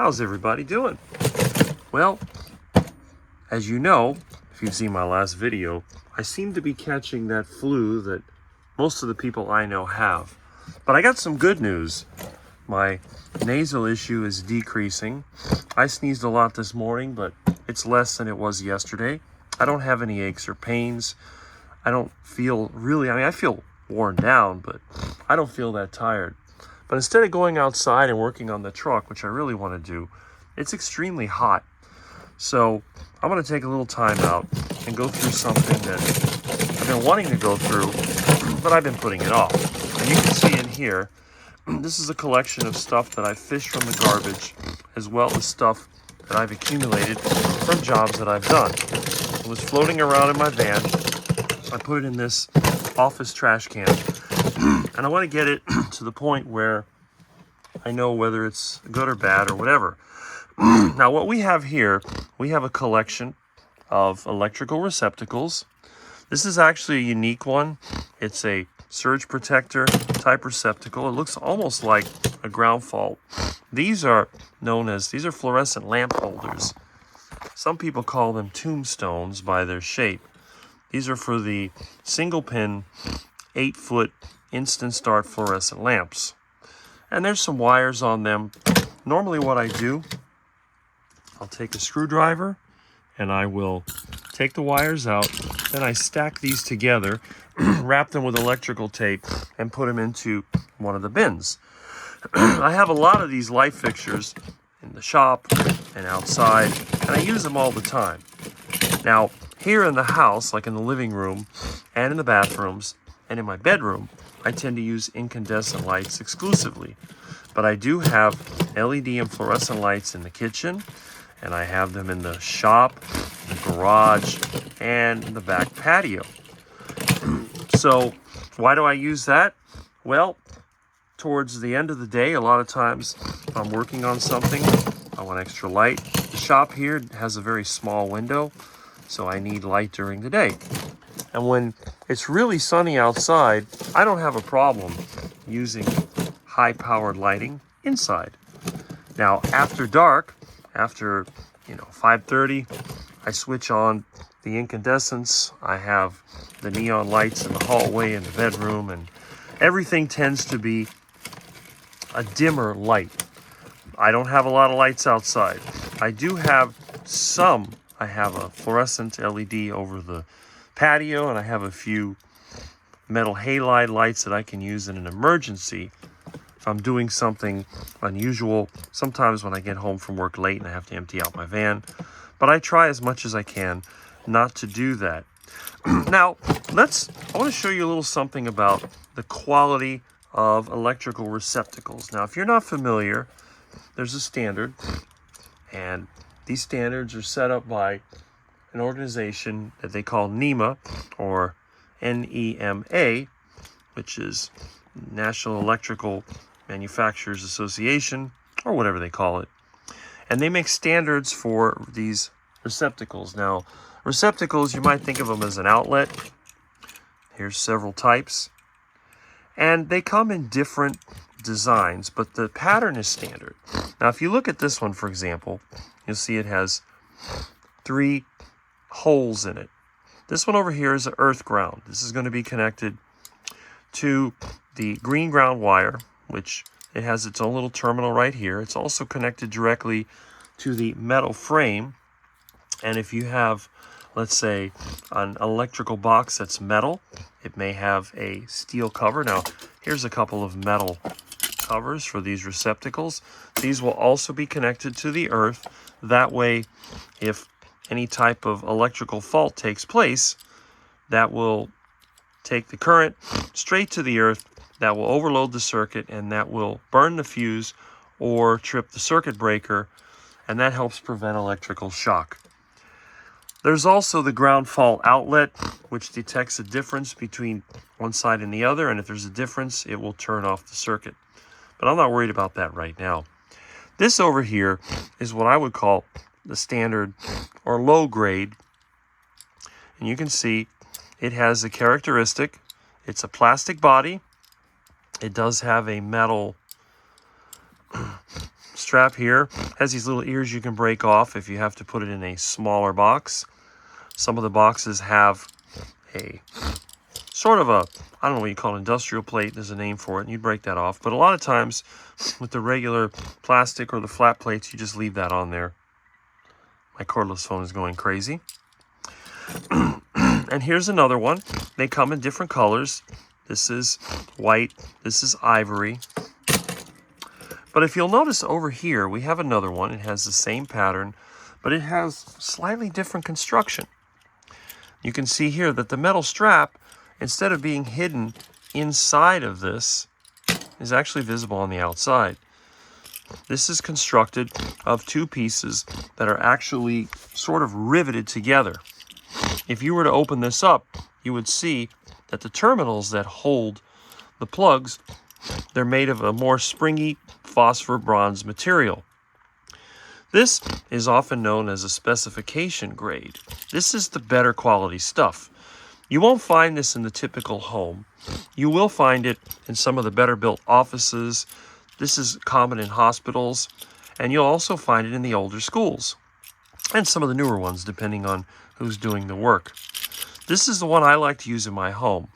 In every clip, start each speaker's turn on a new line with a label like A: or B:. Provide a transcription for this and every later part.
A: How's everybody doing? Well, as you know, if you've seen my last video, I seem to be catching that flu that most of the people I know have. But I got some good news. My nasal issue is decreasing. I sneezed a lot this morning, but it's less than it was yesterday. I don't have any aches or pains. I don't feel really, I feel worn down, but I don't feel that tired. But instead of going outside and working on the truck, which I really want to do, it's extremely hot. So I'm going to take a little time out and go through something that I've been wanting to go through, but I've been putting it off. And you can see in here, this is a collection of stuff that I fished from the garbage, as well as stuff that I've accumulated from jobs that I've done. It was floating around in my van. I put it in this office trash can, and I want to get it to the point where I know whether it's good or bad or whatever. Now, what we have here, we have a collection of electrical receptacles. This is actually a unique one. It's a surge protector type receptacle. It looks almost like a ground fault. These are fluorescent lamp holders. Some people call them tombstones by their shape. These are for the single pin 8-foot instant start fluorescent lamps. And there's some wires on them. Normally what I do, I'll take a screwdriver and I will take the wires out. Then I stack these together, wrap them with electrical tape, and put them into one of the bins. I have a lot of these light fixtures in the shop and outside, and I use them all the time. Now, here in the house, like in the living room and in the bathrooms and in my bedroom, I tend to use incandescent lights exclusively. But I do have LED and fluorescent lights in the kitchen, and I have them in the shop, the garage, and the back patio. So why do I use that? Well, towards the end of the day, a lot of times if I'm working on something, I want extra light. The shop here has a very small window, so I need light during the day. And when it's really sunny outside, I don't have a problem using high-powered lighting inside. Now, after dark, after 5:30, I switch on the incandescents. I have the neon lights in the hallway and the bedroom, and everything tends to be a dimmer light. I don't have a lot of lights outside. I do have some. I have a fluorescent LED over the patio, and I have a few metal halide lights that I can use in an emergency if I'm doing something unusual. Sometimes when I get home from work late and I have to empty out my van, but I try as much as I can not to do that. Now, I want to show you a little something about the quality of electrical receptacles. Now, if you're not familiar, there's a standard, and these standards are set up by an organization that they call NEMA, or NEMA, which is National Electrical Manufacturers Association, or whatever they call it. And they make standards for these receptacles. Now, receptacles, you might think of them as an outlet. Here's several types. And they come in different designs, but the pattern is standard. Now, if you look at this one, for example, you'll see it has 3 holes in it. This one over here is an earth ground. This is going to be connected to the green ground wire, which it has its own little terminal right here. It's also connected directly to the metal frame. And if you have, let's say, an electrical box that's metal, it may have a steel cover. Now, here's a couple of metal covers for these receptacles. These will also be connected to the earth. That way, if any type of electrical fault takes place, that will take the current straight to the earth, that will overload the circuit, and that will burn the fuse or trip the circuit breaker, and that helps prevent electrical shock. There's also the ground fault outlet, which detects a difference between one side and the other, and if there's a difference, it will turn off the circuit. But I'm not worried about that right now. This over here is what I would call the standard or low grade, and you can see it has a characteristic. It's a plastic body. It does have a metal strap here has these little ears you can break off if you have to put it in a smaller box. Some of the boxes have a sort of a, I don't know what you call an industrial plate. There's a name for it, and you break that off. But a lot of times with the regular plastic or the flat plates, you just leave that on there. My cordless phone is going crazy. And here's another one. They come in different colors. This is white. This is ivory. But if you'll notice over here, we have another one. It has the same pattern, but it has slightly different construction. You can see here that the metal strap, instead of being hidden inside of this, is actually visible on the outside. This is constructed of two pieces that are actually sort of riveted together. If you were to open this up, you would see that the terminals that hold the plugs, they're made of a more springy phosphor bronze material. This is often known as a specification grade. This is the better quality stuff. You won't find this in the typical home. You will find it in some of the better built offices. This is common in hospitals, and you'll also find it in the older schools and some of the newer ones, depending on who's doing the work. This is the one I like to use in my home,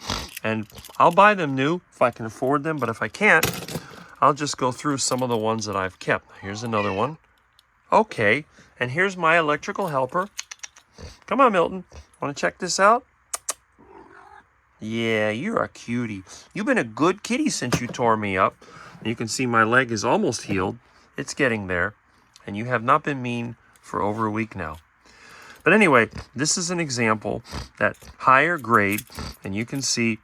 A: and I'll buy them new if I can afford them, but if I can't, I'll just go through some of the ones that I've kept. Here's another one. Okay, and here's my electrical helper. Come on, Milton. Want to check this out? Yeah, you're a cutie. You've been a good kitty since you tore me up. You can see my leg is almost healed. It's getting there. And you have not been mean for over a week now. But anyway, this is an example that higher grade, and you can see,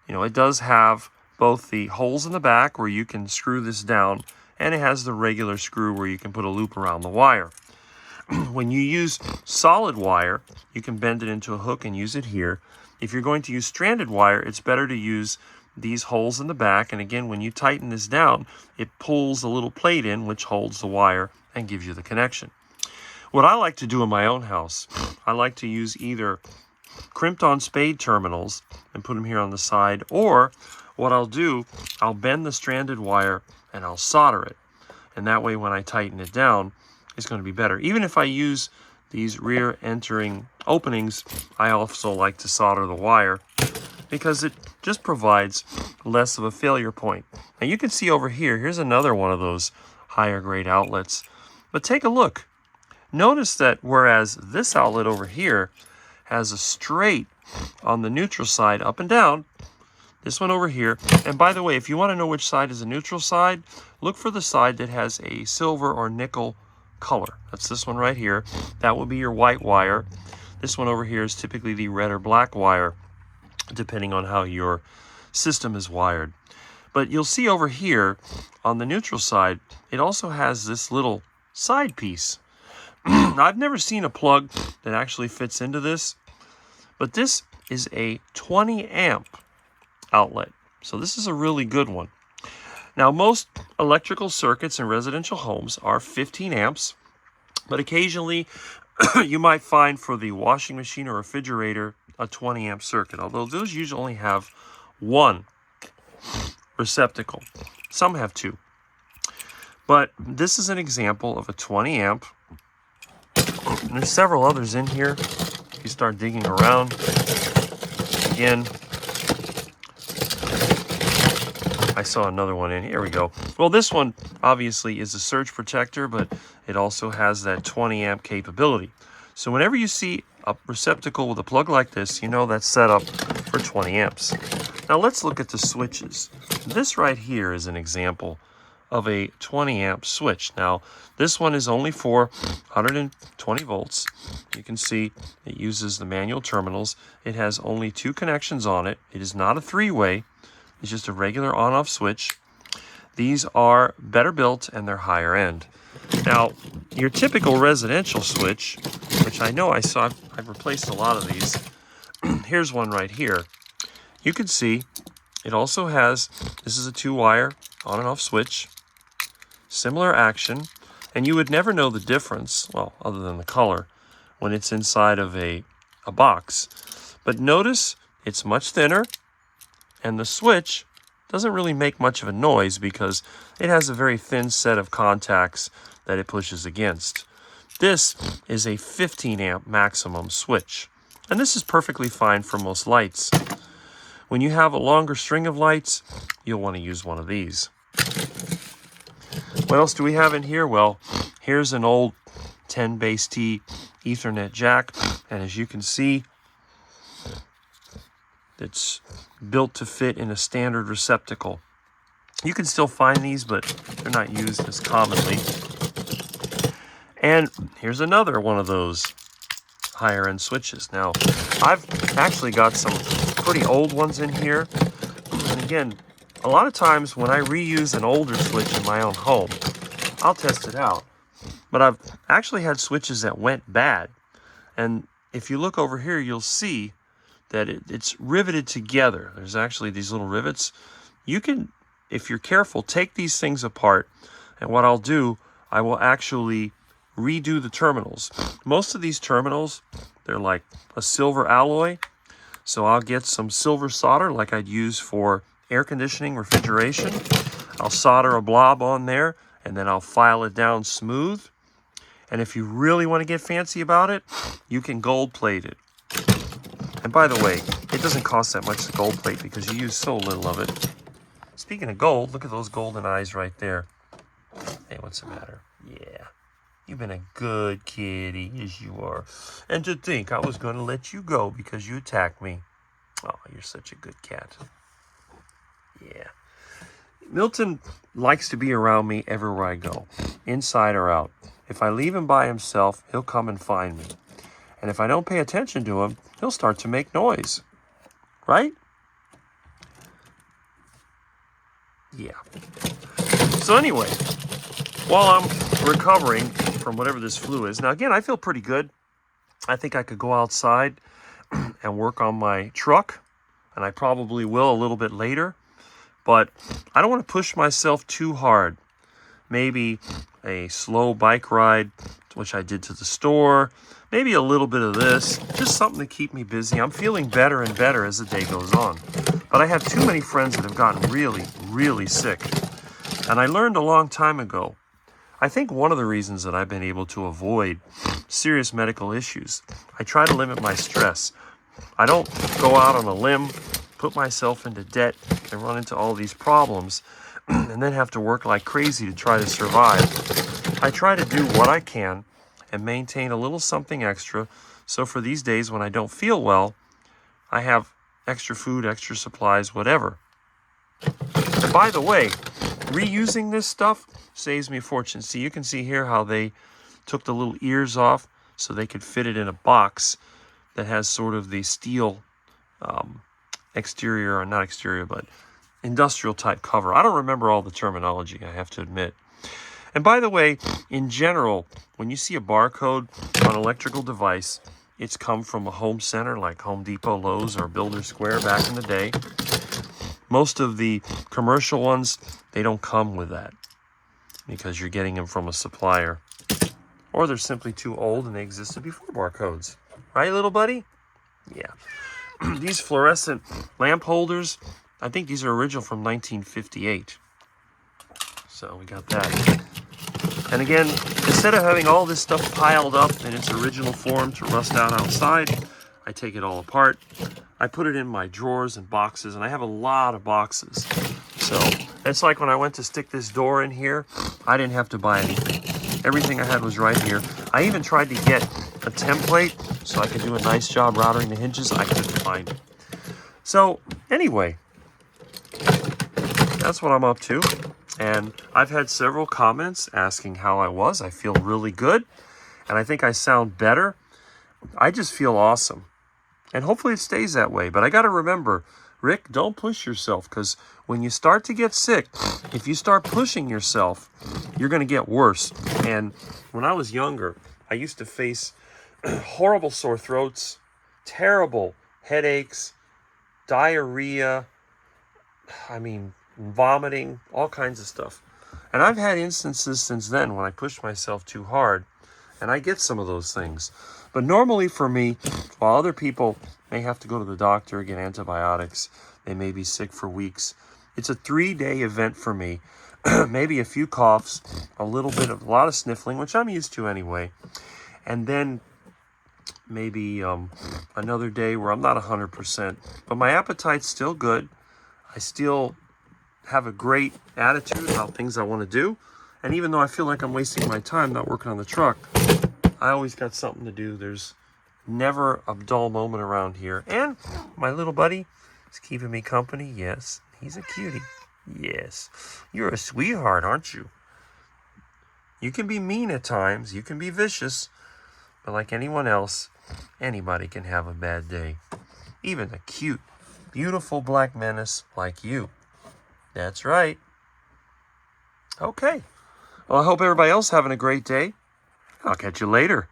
A: it does have both the holes in the back where you can screw this down, and it has the regular screw where you can put a loop around the wire. When you use solid wire, you can bend it into a hook and use it here. If you're going to use stranded wire, it's better to use these holes in the back. And again, when you tighten this down, it pulls a little plate in, which holds the wire and gives you the connection. What I like to do in my own house, I like to use either crimped on spade terminals and put them here on the side, or what I'll do, I'll bend the stranded wire and I'll solder it. And that way when I tighten it down, it's going to be better. Even if I use these rear entering openings, I also like to solder the wire because it just provides less of a failure point. Now you can see over here, here's another one of those higher grade outlets. But take a look. Notice that whereas this outlet over here has a straight on the neutral side up and down, this one over here, and by the way, if you want to know which side is a neutral side, look for the side that has a silver or nickel color. That's this one right here. That will be your white wire. This one over here is typically the red or black wire, depending on how your system is wired. But you'll see over here on the neutral side, it also has this little side piece. I've never seen a plug that actually fits into this, but this is a 20 amp outlet. So this is a really good one. Now, most electrical circuits in residential homes are 15 amps, but occasionally you might find for the washing machine or refrigerator a 20 amp circuit, although those usually only have one receptacle. Some have two. But this is an example of a 20 amp. And there's several others in here. If you start digging around, again, I saw another one in here. We go. Well, this one obviously is a surge protector, but it also has that 20 amp capability. So whenever you see a receptacle with a plug like this, you know that's set up for 20 amps. Now let's look at the switches. This right here is an example of a 20 amp switch. Now this one is only for 120 volts. You can see it uses the manual terminals. It has only two connections on it. It is not a three-way. It's just a regular on-off switch. These are better built and they're higher end. Now, your typical residential switch, which I know I've replaced a lot of these. Here's one right here. You can see it also has, this is a 2-wire on and off switch, similar action, and you would never know the difference, well, other than the color, when it's inside of a box. But notice it's much thinner, and the switch doesn't really make much of a noise because it has a very thin set of contacts that it pushes against. This is a 15 amp maximum switch, and this is perfectly fine for most lights. When you have a longer string of lights, you'll want to use one of these. What else do we have in here? Well, here's an old 10 base T Ethernet jack, and as you can see, it's built to fit in a standard receptacle. You can still find these, but they're not used as commonly. And here's another one of those higher end switches. Now, I've actually got some pretty old ones in here. And again, a lot of times when I reuse an older switch in my own home, I'll test it out. But I've actually had switches that went bad. And if you look over here, you'll see that it's riveted together. There's actually these little rivets. You can, if you're careful, take these things apart. And what I'll do, I will actually redo the terminals. Most of these terminals, they're like a silver alloy. So I'll get some silver solder like I'd use for air conditioning, refrigeration. I'll solder a blob on there, and then I'll file it down smooth. And if you really want to get fancy about it, you can gold plate it. And by the way, it doesn't cost that much to gold plate because you use so little of it. Speaking of gold, look at those golden eyes right there. Hey, what's the matter? Yeah, you've been a good kitty, yes you are. And to think I was going to let you go because you attacked me. Oh, you're such a good cat. Yeah. Milton likes to be around me everywhere I go, inside or out. If I leave him by himself, he'll come and find me. And if I don't pay attention to him, he'll start to make noise. Right? Yeah. So anyway, while I'm recovering from whatever this flu is, now again, I feel pretty good. I think I could go outside and work on my truck, and I probably will a little bit later. But I don't want to push myself too hard. Maybe a slow bike ride, which I did to the store. Maybe a little bit of this. Just something to keep me busy. I'm feeling better and better as the day goes on. But I have too many friends that have gotten really, really sick. And I learned a long time ago, I think one of the reasons that I've been able to avoid serious medical issues, I try to limit my stress. I don't go out on a limb, put myself into debt, and run into all these problems, and then have to work like crazy to try to survive. I try to do what I can and maintain a little something extra, so for these days when I don't feel well, I have extra food, extra supplies, whatever. And by the way, reusing this stuff saves me a fortune. See, you can see here how they took the little ears off so they could fit it in a box that has sort of the steel exterior, or not exterior, but industrial type cover. I don't remember all the terminology, I have to admit. And by the way, in general, when you see a barcode on an electrical device, it's come from a home center like Home Depot, Lowe's, or Builder Square back in the day. Most of the commercial ones, they don't come with that because you're getting them from a supplier. Or they're simply too old and they existed before barcodes. Right, little buddy? Yeah. These fluorescent lamp holders, I think these are original from 1958. So we got that. And again, instead of having all this stuff piled up in its original form to rust out outside, I take it all apart. I put it in my drawers and boxes, and I have a lot of boxes. So it's like when I went to stick this door in here, I didn't have to buy anything. Everything I had was right here. I even tried to get a template so I could do a nice job routering the hinges. I couldn't find it. So anyway, that's what I'm up to. And I've had several comments asking how I was. I feel really good. And I think I sound better. I just feel awesome. And hopefully it stays that way. But I got to remember, Rick, don't push yourself. Because when you start to get sick, if you start pushing yourself, you're going to get worse. And when I was younger, I used to face horrible sore throats, terrible headaches, diarrhea, vomiting, all kinds of stuff. And I've had instances since then when I pushed myself too hard, and I get some of those things. But normally for me, while other people may have to go to the doctor, get antibiotics, they may be sick for weeks, It's a 3-day event for me. Maybe a few coughs, a lot of sniffling, which I'm used to anyway. And then maybe another day where I'm not 100%, but my appetite's still good. I still have a great attitude about things I want to do. And even though I feel like I'm wasting my time not working on the truck, I always got something to do. There's never a dull moment around here. And my little buddy is keeping me company. Yes, he's a cutie. Yes, you're a sweetheart, aren't you? You can be mean at times. You can be vicious. But like anyone else, anybody can have a bad day. Even a cute, beautiful black menace like you. That's right. Okay. Well, I hope everybody else having a great day. I'll catch you later.